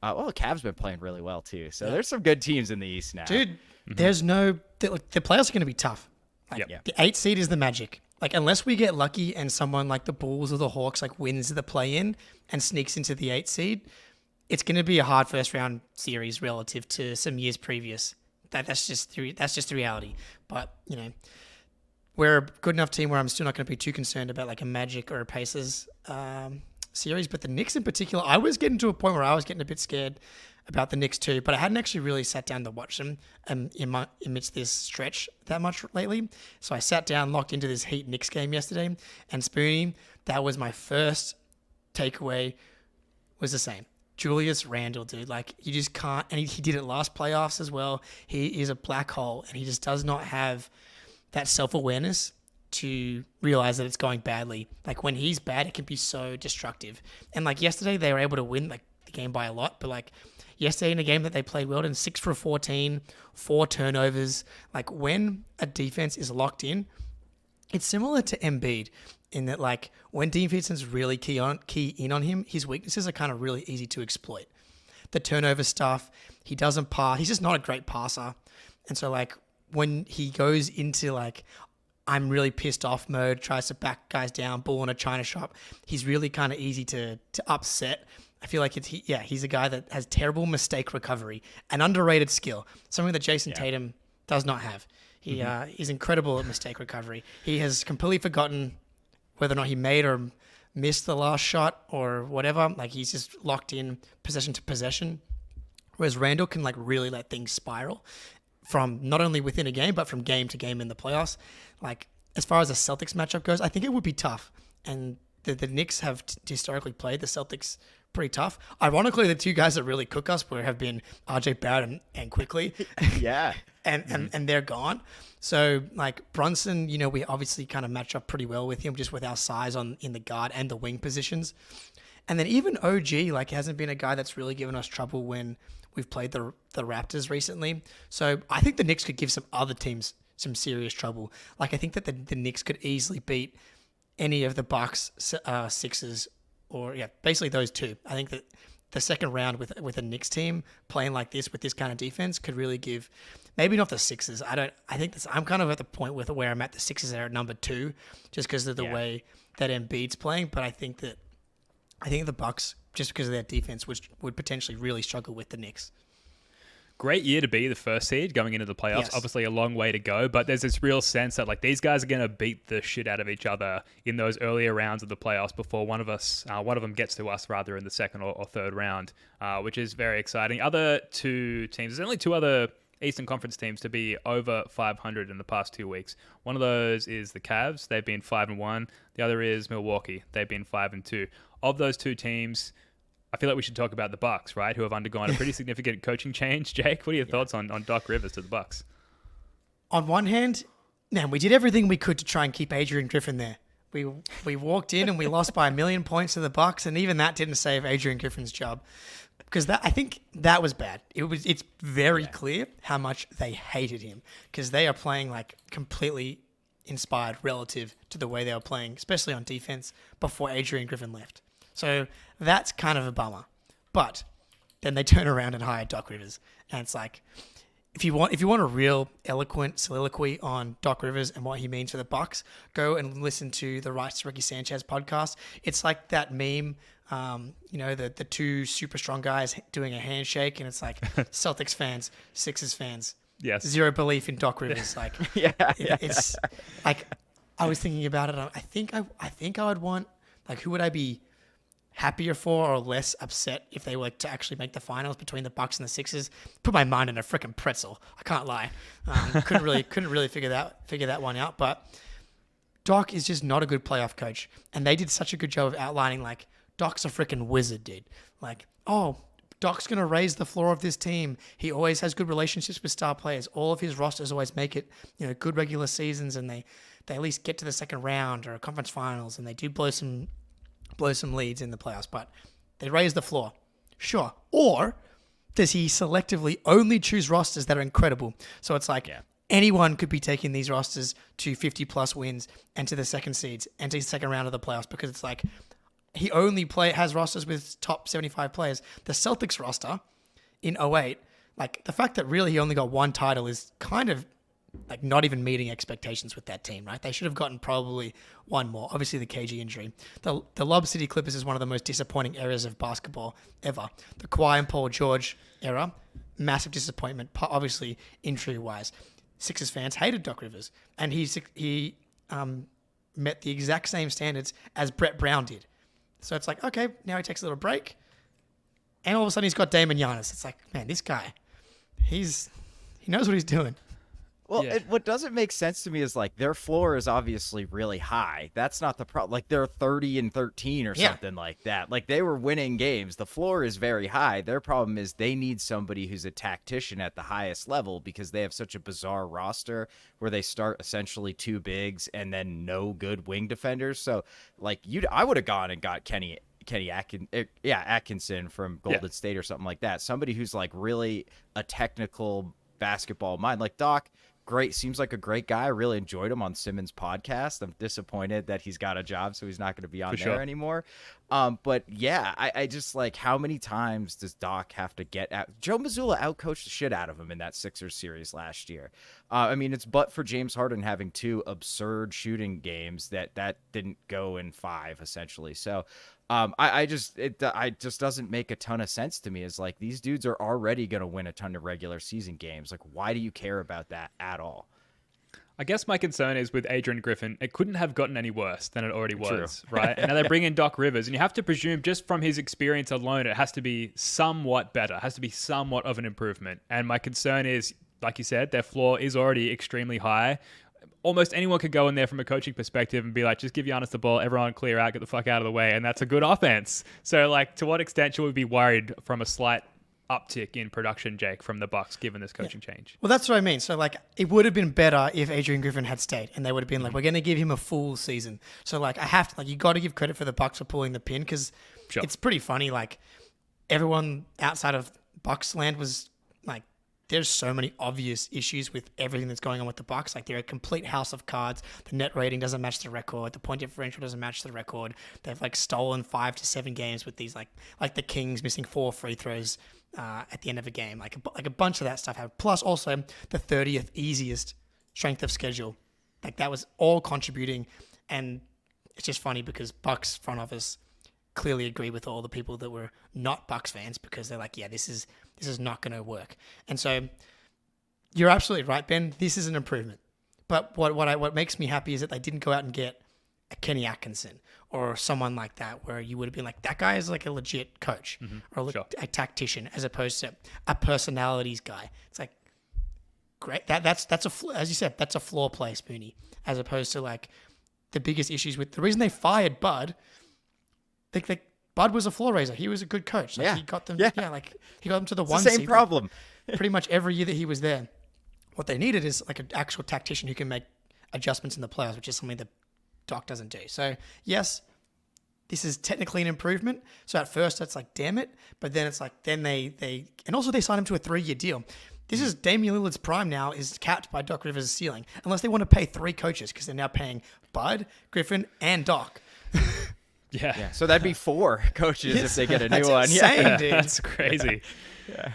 Well, the Cavs been playing really well too, so there's some good teams in the East now, Dude. There's no the playoffs are going to be tough. Like, the 8th seed is the Magic. Like, unless we get lucky and someone like the Bulls or the Hawks like wins the play-in and sneaks into the 8th seed, it's going to be a hard first round series relative to some years previous. That's just the reality. But we're a good enough team where I'm still not going to be too concerned about like a Magic or a Pacers series. But the Knicks in particular, I was getting to a point where I was getting a bit scared about the Knicks too, but I hadn't actually really sat down to watch them amidst this stretch that much lately. So I sat down, locked into this Heat Knicks game yesterday, and Spoonie, that was my first takeaway, was the same. Julius Randle, dude, like you just can't, and he did it last playoffs as well. He is a black hole, and he just does not have that self-awareness to realize that it's going badly. Like when he's bad, it can be so destructive. And like yesterday, they were able to win like the game by a lot, but like yesterday in a game that they played well in, 6 for 14, 4 turnovers. Like when a defense is locked in, it's similar to Embiid in that like when defenses really key in on him, his weaknesses are kind of really easy to exploit. The turnover stuff, he doesn't pass. He's just not a great passer. And so like when he goes into like I'm really pissed off mode, tries to back guys down, ball in a China shop, he's really kind of easy to upset. I feel like he's a guy that has terrible mistake recovery, an underrated skill, something that Jason Tatum does not have. He is incredible at mistake recovery. He has completely forgotten whether or not he made or missed the last shot or whatever. Like he's just locked in possession to possession. Whereas Randall can like really let things spiral from not only within a game, but from game to game in the playoffs. Like as far as the Celtics matchup goes, I think it would be tough. And the Knicks have historically played the Celtics pretty tough. Ironically, the two guys that really cook us have been RJ Barrett and Quickly. Yeah. and they're gone. So like Brunson, we obviously kind of match up pretty well with him just with our size in the guard and the wing positions. And then even OG like hasn't been a guy that's really given us trouble when we've played the Raptors recently. So I think the Knicks could give some other teams some serious trouble. Like I think that the Knicks could easily beat any of the Bucks, Sixers, or basically those two. I think that the second round with a Knicks team playing like this with this kind of defense could really give, maybe not the Sixers. I'm kind of at the point where I'm at the Sixers are at number 2 just because of the way that Embiid's playing. But I think the Bucks, just because of their defense, would potentially really struggle with the Knicks. Great year to be the first seed going into the playoffs. Yes. Obviously a long way to go, but there's this real sense that like these guys are going to beat the shit out of each other in those earlier rounds of the playoffs before one of them gets to us rather in the second or third round, which is very exciting. Other two teams, there's only 2 other Eastern Conference teams to be over 500 in the past 2 weeks. One of those is the Cavs. They've been 5-1. The other is Milwaukee. They've been 5-2. Of those 2 teams, I feel like we should talk about the Bucks, right? Who have undergone a pretty significant coaching change. Jake, what are your thoughts on Doc Rivers to the Bucks? On one hand, man, we did everything we could to try and keep Adrian Griffin there. We walked in and we lost by 1 million points to the Bucks, and even that didn't save Adrian Griffin's job because I think that was bad. It's very clear how much they hated him because they are playing like completely inspired relative to the way they were playing, especially on defense before Adrian Griffin left. So that's kind of a bummer. But then they turn around and hire Doc Rivers. And it's like, if you want a real eloquent soliloquy on Doc Rivers and what he means for the Bucks, go and listen to the Rights to Ricky Sanchez podcast. It's like that meme, the 2 super strong guys doing a handshake, and it's like Celtics fans, Sixers fans. Yes. Zero belief in Doc Rivers. Like, it's like, I was thinking about it. I think I would want, like, who would I be happier for or less upset if they were to actually make the finals between the Bucks and the Sixers. Put my mind in a freaking pretzel. I can't lie. Couldn't really figure that one out. But Doc is just not a good playoff coach, and they did such a good job of outlining like Doc's a freaking wizard, dude. Like, oh, Doc's gonna raise the floor of this team. He always has good relationships with star players. All of his rosters always make it, good regular seasons, and they at least get to the second round or conference finals, and they do blow some leads in the playoffs, but they raise the floor. Sure. Or does he selectively only choose rosters that are incredible? So it's like anyone could be taking these rosters to 50 plus wins and to the second seeds and to the second round of the playoffs, because it's like he only has rosters with top 75 players. The Celtics roster in 08, like the fact that really he only got one title is kind of like not even meeting expectations with that team, right? They should have gotten probably one more. Obviously, the KG injury. The Lob City Clippers is one of the most disappointing eras of basketball ever. The Kawhi and Paul George era, massive disappointment, obviously injury-wise. Sixers fans hated Doc Rivers, and he met the exact same standards as Brett Brown did. So it's like, okay, now he takes a little break, and all of a sudden he's got Damon Giannis. It's like, man, this guy, he knows what he's doing. Well, what doesn't make sense to me is like their floor is obviously really high. That's not the problem. Like they're 30-13 or something like that. Like they were winning games. The floor is very high. Their problem is they need somebody who's a tactician at the highest level, because they have such a bizarre roster where they start essentially two bigs and then no good wing defenders. So like I would have gone and got Atkinson from Golden State or something like that. Somebody who's like really a technical basketball mind. Like Doc, great, seems like a great guy. I really enjoyed him on Simmons' podcast. I'm disappointed that he's got a job, so he's not going to be on there anymore. But yeah, I just like, how many times does Doc have to get out? Joe Mazzulla outcoached the shit out of him in that Sixers series last year. I mean, it's but for James Harden having two absurd shooting games that didn't go in 5 essentially. So it just doesn't make a ton of sense to me. Is like, these dudes are already going to win a ton of regular season games. Like, why do you care about that at all? I guess my concern is with Adrian Griffin, it couldn't have gotten any worse than it already was, right? And now they bring in Doc Rivers, and you have to presume just from his experience alone, it has to be somewhat better, it has to be somewhat of an improvement. And my concern is, like you said, their floor is already extremely high. Almost anyone could go in there from a coaching perspective and be like, just give Giannis the ball, everyone clear out, get the fuck out of the way, and that's a good offense. So, like, to what extent should we be worried from a slight uptick in production, Jake, from the Bucks, given this coaching change? Well, that's what I mean. So, like, it would have been better if Adrian Griffin had stayed, and they would have been like, we're going to give him a full season. So, like, you got to give credit for the Bucks for pulling the pin, because it's pretty funny. Like, everyone outside of Bucks land was like, there's so many obvious issues with everything that's going on with the Bucks. Like, they're a complete house of cards. The net rating doesn't match the record. The point differential doesn't match the record. They've like stolen 5 to 7 games with these like the Kings missing 4 free throws at the end of a game. Like a bunch of that stuff happened. Plus also the 30th easiest strength of schedule. Like, that was all contributing. And it's just funny because Bucks front office clearly agree with all the people that were not Bucks fans, because they're like, yeah, this is not going to work. And so you're absolutely right, Ben. This is an improvement. But what makes me happy is that they didn't go out and get a Kenny Atkinson or someone like that, where you would have been like, that guy is like a legit coach or a tactician, as opposed to a personalities guy. It's like, great. That's as you said, that's a floor play, Spoonie, as opposed to like the biggest issues with the reason they fired Bud. Bud was a floor raiser. He was a good coach. Like, he got them. Yeah, like he got them to the one. The same seed problem. Pretty much every year that he was there. What they needed is like an actual tactician who can make adjustments in the playoffs, which is something that Doc doesn't do. So yes, this is technically an improvement. So at first it's like, damn it, but then it's like, then they and also they signed him to a 3-year deal. This is Damian Lillard's prime now is capped by Doc Rivers' ceiling, unless they want to pay 3 coaches, because they're now paying Bud, Griffin, and Doc. Yeah. So that'd be 4 coaches if they get a new one. Insane, dude. That's crazy.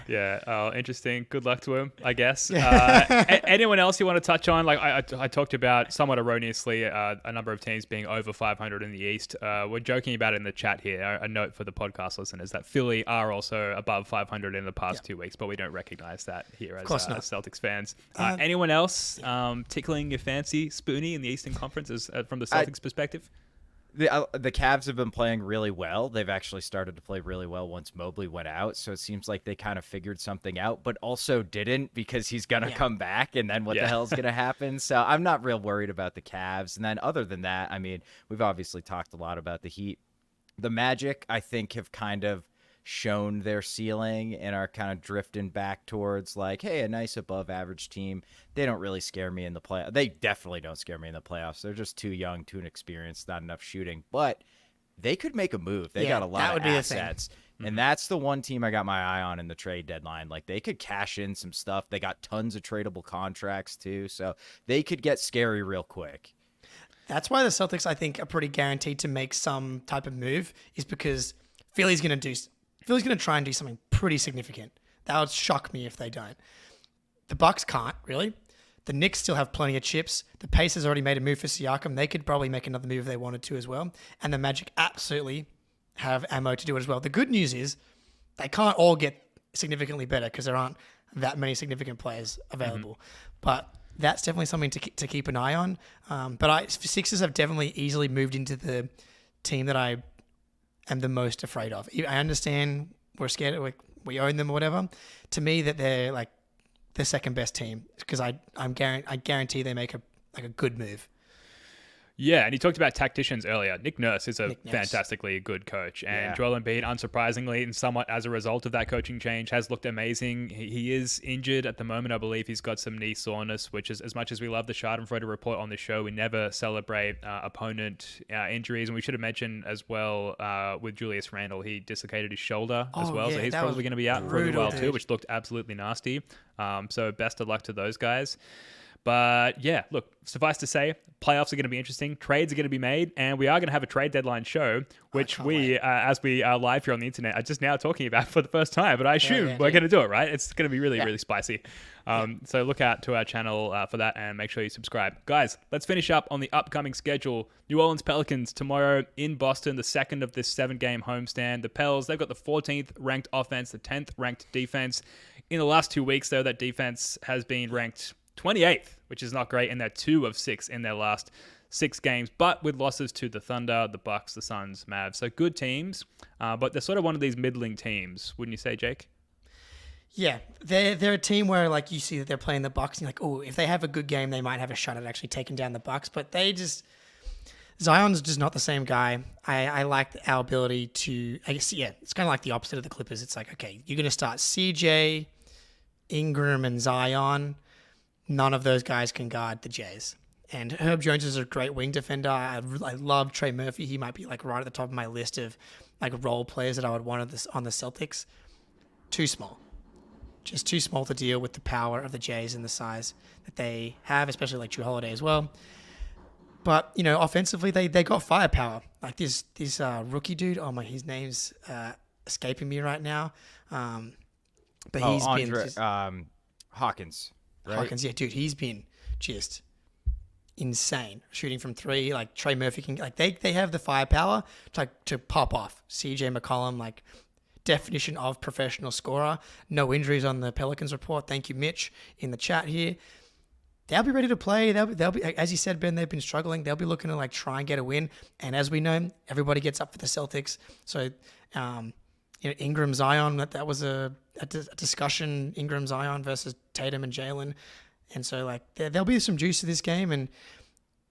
Yeah. Oh, interesting. Good luck to him, I guess. Anyone else you want to touch on? Like I talked about somewhat erroneously a number of teams being over 500 in the East. We're joking about it in the chat here. A note for the podcast listeners that Philly are also above 500 in the past 2 weeks, but we don't recognize that here as Celtics fans. Anyone else tickling your fancy, Spoonie, in the Eastern Conference from the Celtics perspective? The Cavs have been playing really well. They've actually started to play really well once Mobley went out. So it seems like they kind of figured something out, but also didn't because he's going to come back. And then what the hell is going to happen? So I'm not real worried about the Cavs. And then other than that, I mean, we've obviously talked a lot about the Heat. The Magic, I think, have kind of shown their ceiling and are kind of drifting back towards like, hey, a nice above average team. They don't really scare me in the play. They definitely don't scare me in the playoffs. They're just too young, too inexperienced, not enough shooting, but they could make a move. They got a lot of assets. And that's the one team I got my eye on in the trade deadline. Like they could cash in some stuff. They got tons of tradable contracts too. So they could get scary real quick. That's why the Celtics, I think, are pretty guaranteed to make some type of move, is because Philly's going to try and do something pretty significant. That would shock me if they don't. The Bucks can't, really. The Knicks still have plenty of chips. The Pacers already made a move for Siakam. They could probably make another move if they wanted to as well. And the Magic absolutely have ammo to do it as well. The good news is they can't all get significantly better because there aren't that many significant players available. But that's definitely something to keep an eye on. But Sixers have definitely easily moved into the team that I am the most afraid of. I understand we're scared, we own them or whatever. To me, that they're like the second best team because I guarantee they make a good move. Yeah, and you talked about tacticians earlier. Nick Nurse is a fantastically good coach. And Joel Embiid, unsurprisingly, and somewhat as a result of that coaching change, has looked amazing. He is injured at the moment. I believe he's got some knee soreness, which is, as much as we love the Schadenfreude report on the show, we never celebrate opponent injuries. And we should have mentioned as well with Julius Randle, he dislocated his shoulder as well. So he's probably going to be out for a little while too, which looked absolutely nasty. So best of luck to those guys. But yeah, look, suffice to say, playoffs are going to be interesting. Trades are going to be made, and we are going to have a trade deadline show, which as we are live here on the internet, are just now talking about for the first time. But I assume we're going to do it, right? It's going to be really spicy. So look out to our channel for that, and make sure you subscribe. Guys, let's finish up on the upcoming schedule. New Orleans Pelicans tomorrow in Boston, the second of this 7-game homestand. The Pels, they've got the 14th ranked offense, the 10th ranked defense. In the last 2 weeks, though, that defense has been ranked 28th, which is not great, and they're 2 of 6 in their last 6 games, but with losses to the Thunder, the Bucks, the Suns, Mavs. So good teams, but they're sort of one of these middling teams, wouldn't you say, Jake? Yeah, they're a team where like you see that they're playing the Bucks, and you're like, oh, if they have a good game, they might have a shot at actually taking down the Bucks. But Zion's just not the same guy. I like our ability to, I guess, it's kind of like the opposite of the Clippers. It's like, okay, you're going to start CJ, Ingram, and Zion. None of those guys can guard the Jays. And Herb Jones is a great wing defender. I love Trey Murphy. He might be like right at the top of my list of like role players that I would want on the Celtics. Too small. Just too small to deal with the power of the Jays and the size that they have, especially like Drew Holiday as well. But, offensively, they got firepower. Like this rookie dude, his name's escaping me right now. But he's been... Hawkins. Right? Hawkins, yeah, dude, he's been just insane shooting from 3. Like Trey Murphy can, like they have the firepower to pop off. CJ McCollum, like definition of professional scorer. No injuries on the Pelicans report. Thank you, Mitch, in the chat here. They'll be ready to play. They'll be, as you said, Ben. They've been struggling. They'll be looking to like try and get a win. And as we know, everybody gets up for the Celtics. So, Ingram Zion. That was a discussion. Ingram Zion versus Tatum and Jalen. And so, like, there'll be some juice to this game. And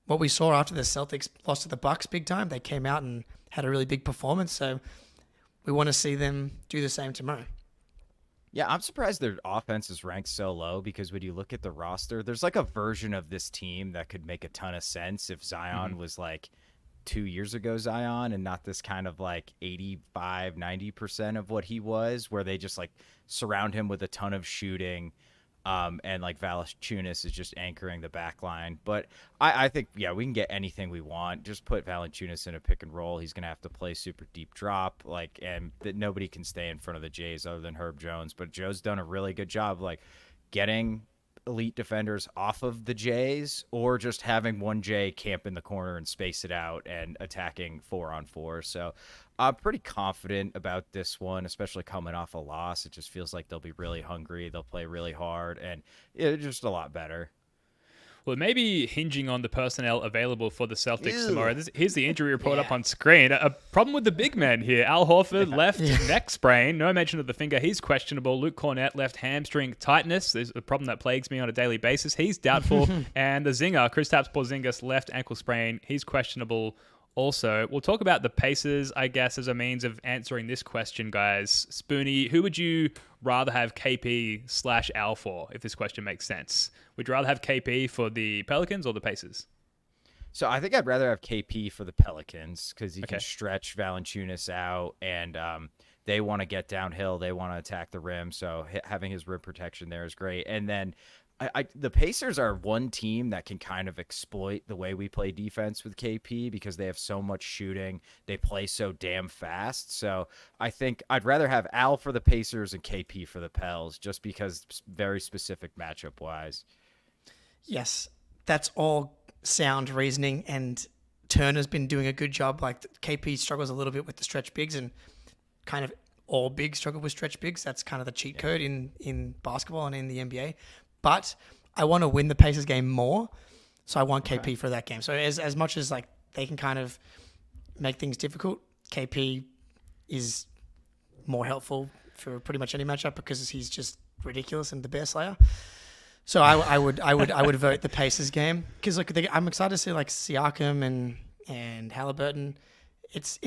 what we saw after the Celtics lost to the Bucks big time, they came out and had a really big performance. So we want to see them do the same tomorrow. Yeah, I'm surprised their offense is ranked so low because when you look at the roster, there's like a version of this team that could make a ton of sense if Zion was like 2 years ago Zion and not this kind of like 85, 90% of what he was, where they just like surround him with a ton of shooting. And like Valanciunas is just anchoring the back line. But I think, we can get anything we want. Just put Valanciunas in a pick and roll. He's going to have to play super deep drop, and that nobody can stay in front of the Jays other than Herb Jones. But Joe's done a really good job, like getting elite defenders off of the Jays or just having one Jay camp in the corner and space it out and attacking 4-on-4. So I'm pretty confident about this one, especially coming off a loss. It just feels like they'll be really hungry. They'll play really hard, and it's just a lot better. Well, maybe hinging on the personnel available for the Celtics tomorrow. Here's the injury report up on screen. A problem with the big men here. Al Horford, left neck sprain. No mention of the finger. He's questionable. Luke Cornett, left hamstring tightness. There's a problem that plagues me on a daily basis. He's doubtful. And the zinger, Kristaps Porzingis, left ankle sprain. He's questionable also. We'll talk about the Pacers, I guess, as a means of answering this question, guys. Spoonie, who would you rather have KP/Al for, if this question makes sense? Would you rather have KP for the Pelicans or the Pacers? So I think I'd rather have KP for the Pelicans because he can stretch Valanciunas out, and they want to get downhill. They want to attack the rim, so having his rim protection there is great. And then the Pacers are one team that can kind of exploit the way we play defense with KP because they have so much shooting. They play so damn fast. So I think I'd rather have Al for the Pacers and KP for the Pels just because very specific matchup wise. Yes, that's all sound reasoning, and Turner's been doing a good job. Like KP struggles a little bit with the stretch bigs, and kind of all bigs struggle with stretch bigs. That's kind of the cheat code in basketball and in the NBA. But I want to win the Pacers game more, so I want KP for that game. So as much as like they can kind of make things difficult, KP is more helpful for pretty much any matchup because he's just ridiculous and the bear slayer. So I would vote the Pacers game because look, I'm excited to see like Siakam and Halliburton. It's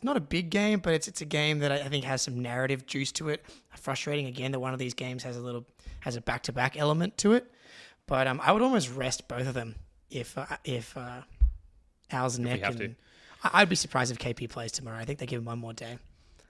not a big game, but it's a game that I think has some narrative juice to it. Frustrating again that one of these games has a back-to-back element to it, but I would almost rest both of them if Al's neck. I'd be surprised if KP plays tomorrow. I think they give him one more day.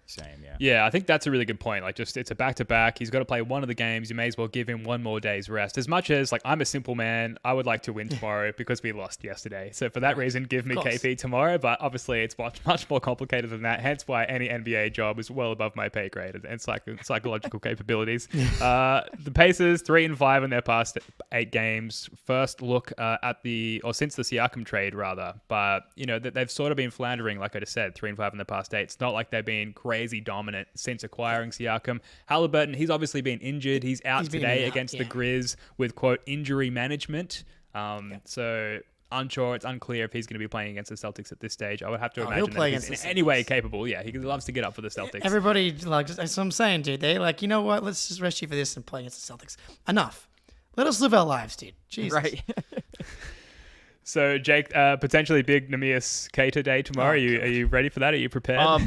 Same, yeah. Yeah, I think that's a really good point. Like, just it's a back-to-back. He's got to play one of the games. You may as well give him one more day's rest. As much as, like, I'm a simple man, I would like to win tomorrow because we lost yesterday. So for that reason, give me KP tomorrow. But obviously, it's much more complicated than that. Hence why any NBA job is well above my pay grade and psychological capabilities. The Pacers 3-5 in their past 8 games. First look since the Siakam trade, rather. But you know they've sort of been floundering, like I just said, 3-5 in the past 8. It's not like they've been crazy dominant since acquiring Siakam. Halliburton, he's obviously been injured. He's out today against the Grizz with, quote, injury management. So unsure, it's unclear if he's going to be playing against the Celtics at this stage. I would have to imagine that he's in any way capable. Yeah, he loves to get up for the Celtics. Everybody, like, that's what I'm saying, dude. They like, you know what? Let's just rest you for this and play against the Celtics. Enough. Let us live our lives, dude. Jesus. Right. So, Jake, potentially big Neemias Queta day tomorrow. Are you ready for that? Are you prepared?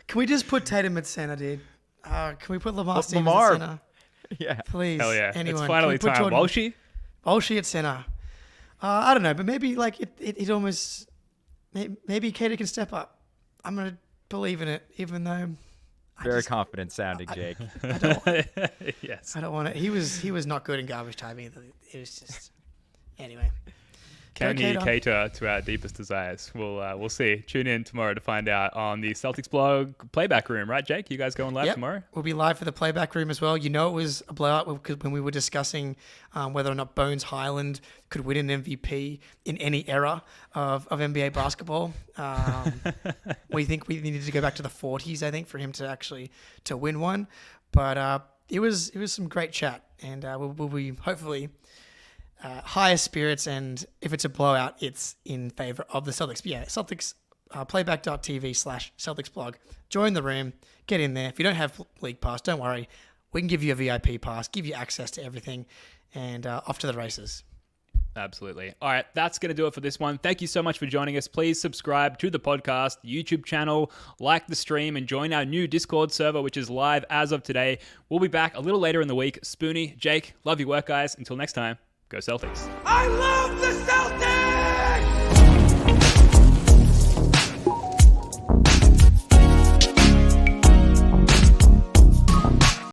Can we just put Tatum at center, dude? Can we put Lamar Stevens at center? Yeah. Please. Hell yeah. Anyone. It's finally time. Walshy at center. I don't know, but maybe like it almost... Maybe Queta can step up. I'm going to believe in it, even though... Very confident sounding, Jake. Yes. I don't want to... He was not good in garbage time either. It was just... Anyway. Can he cater to our deepest desires? We'll see. Tune in tomorrow to find out on the Celtics blog playback room, right, Jake? You guys going live tomorrow? We'll be live for the playback room as well. You know it was a blowout when we were discussing whether or not Bones Highland could win an MVP in any era of NBA basketball. We think we needed to go back to the 40s, I think, for him to win one. But it was some great chat, and we'll be hopefully... higher spirits, and if it's a blowout, it's in favor of the Celtics. But yeah, Celtics, playback.tv/Celtics blog. Join the room, get in there. If you don't have League Pass, don't worry. We can give you a VIP pass, give you access to everything, and off to the races. Absolutely. All right, that's going to do it for this one. Thank you so much for joining us. Please subscribe to the podcast, YouTube channel, like the stream, and join our new Discord server, which is live as of today. We'll be back a little later in the week. Spoonie, Jake, love your work, guys. Until next time. Go Celtics. I love the Celtics!